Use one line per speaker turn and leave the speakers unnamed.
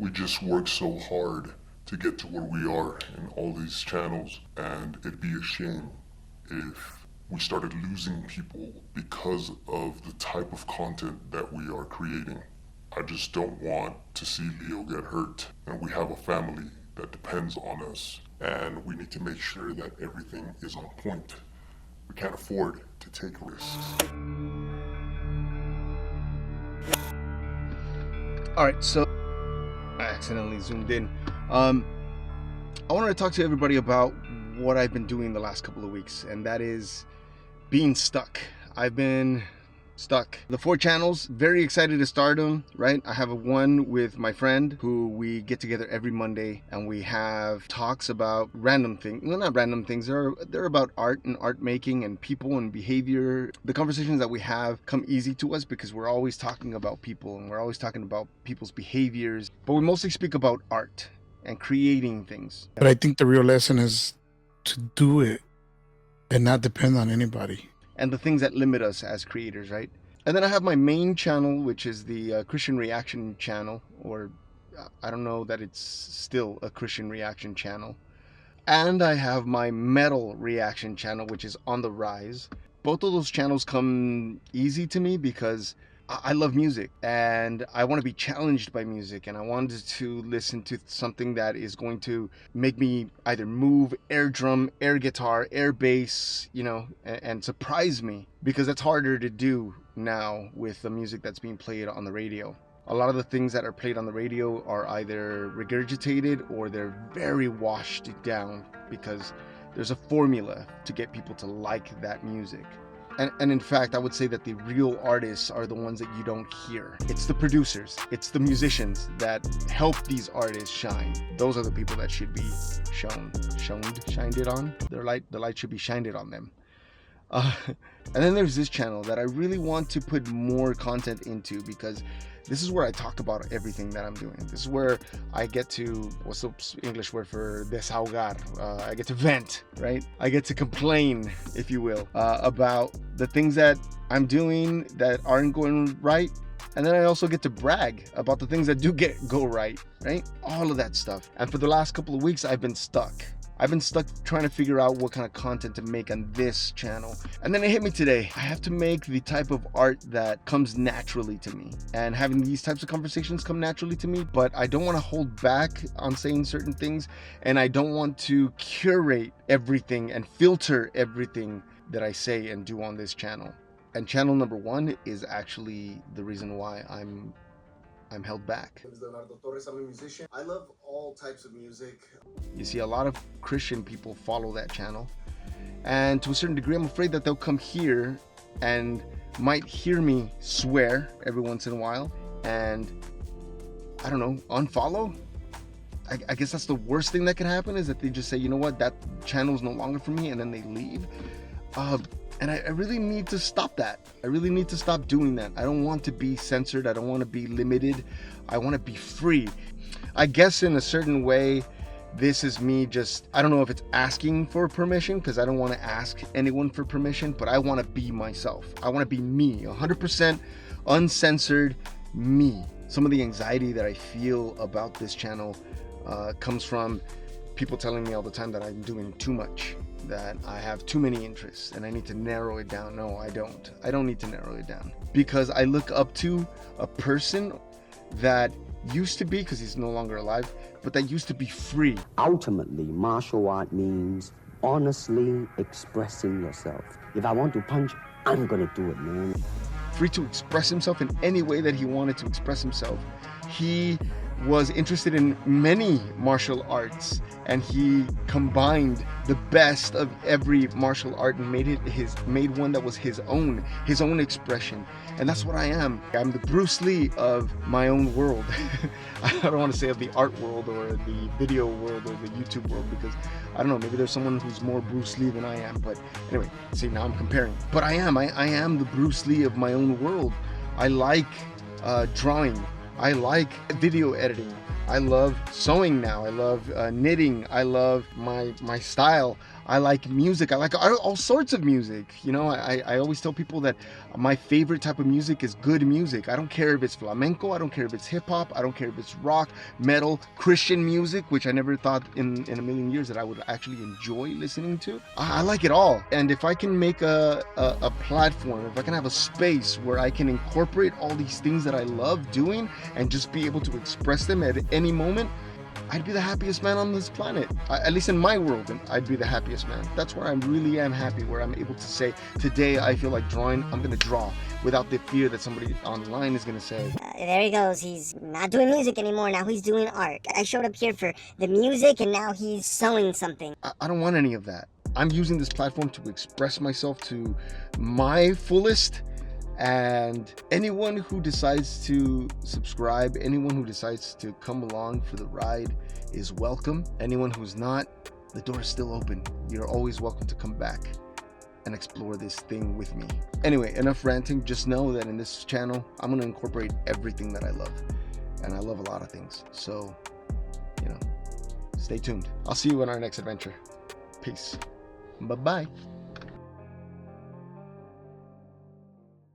We just work so hard to get to where we are in all these channels, and it'd be a shame if we started losing people because of the type of content that we are creating. I just don't want to see Leo get hurt, and we have a family that depends on us, and we need to make sure that everything is on point. We can't afford to take risks.
All right, so I accidentally zoomed in. I wanted to talk to everybody about what I've been doing the last couple of weeks, and that is being stuck. I've been stuck. The 4 channels, very excited to start them, right? I have one with my friend who we get together every Monday and we have talks about random things. Well, not random things, they're about art and art making and people and behavior. The conversations that we have come easy to us because we're always talking about people and we're always talking about people's behaviors, but we mostly speak about art and creating things.
But I think the real lesson is to do it and not depend on anybody.
And the things that limit us as creators, right? And then I have my main channel, which is the Christian Reaction channel, or I don't know that it's still a Christian Reaction channel. And I have my metal reaction channel, which is on the rise. Both of those channels come easy to me because I love music and I want to be challenged by music, and I wanted to listen to something that is going to make me either move, air drum, air guitar, air bass, and surprise me, because it's harder to do now with the music that's being played on the radio. A lot of the things that are played on the radio are either regurgitated or they're very washed down because there's a formula to get people to like that music. And in fact, I would say that the real artists are the ones that you don't hear. It's the producers, it's the musicians that help these artists shine. Those are the people that should be shined it on. The light should be shined it on them. And then there's this channel that I really want to put more content into, because this is where I talk about everything that I'm doing. This is where I get to, what's the English word for desahogar? I get to vent, right? I get to complain, if you will, about the things that I'm doing that aren't going right. And then I also get to brag about the things that do go right? All of that stuff. And for the last couple of weeks, I've been stuck trying to figure out what kind of content to make on this channel. And then it hit me today. I have to make the type of art that comes naturally to me. And having these types of conversations come naturally to me, but I don't want to hold back on saying certain things. And I don't want to curate everything and filter everything that I say and do on this channel. And channel number 1 is actually the reason why I'm held back.
Torres, I'm a musician. I love all types of music.
You see, a lot of Christian people follow that channel, and to a certain degree, I'm afraid that they'll come here and might hear me swear every once in a while, and I don't know, unfollow. I guess that's the worst thing that could happen, is that they just say, you know what, that channel is no longer for me, and then they leave. And I really need to stop that. I really need to stop doing that. I don't want to be censored. I don't want to be limited. I want to be free. I guess in a certain way, this is me just, I don't know if it's asking for permission, because I don't want to ask anyone for permission, but I want to be myself. I want to be me, 100% uncensored me. Some of the anxiety that I feel about this channel comes from people telling me all the time that I'm doing too much, that I have too many interests and I need to narrow it down. No, I don't. I don't need to narrow it down, because I look up to a person that used to be, because he's no longer alive, but that used to be free.
Ultimately, martial art means honestly expressing yourself. If I want to punch, I'm gonna do it, man.
Free to express himself in any way that he wanted to express himself. He was interested in many martial arts, and he combined the best of every martial art and made one that was his own expression. And that's what I am. I'm the Bruce Lee of my own world. I don't want to say of the art world or the video world or the YouTube world, because I don't know, maybe there's someone who's more Bruce Lee than I am. But anyway, see, now I'm comparing. But I am the Bruce Lee of my own world. I like drawing. I like video editing. I love sewing now. I love knitting. I love my style. I like music. I like all sorts of music. You know, I always tell people that my favorite type of music is good music. I don't care if it's flamenco. I don't care if it's hip hop. I don't care if it's rock, metal, Christian music, which I never thought in a million years that I would actually enjoy listening to. I like it all. And if I can make a platform, if I can have a space where I can incorporate all these things that I love doing and just be able to express them at any moment, I'd be the happiest man on this planet. At least in my world, I'd be the happiest man. That's where I really am happy, where I'm able to say, today I feel like drawing, I'm gonna draw, without the fear that somebody online is gonna say,
there he goes, he's not doing music anymore, now he's doing art. I showed up here for the music and now he's sewing something.
I don't want any of that. I'm using this platform to express myself to my fullest. And anyone who decides to subscribe, anyone who decides to come along for the ride is welcome. Anyone who's not, the door is still open. You're always welcome to come back and explore this thing with me. Anyway, enough ranting. Just know that in this channel, I'm going to incorporate everything that I love. And I love a lot of things. So, you know, stay tuned. I'll see you in our next adventure. Peace. Bye-bye.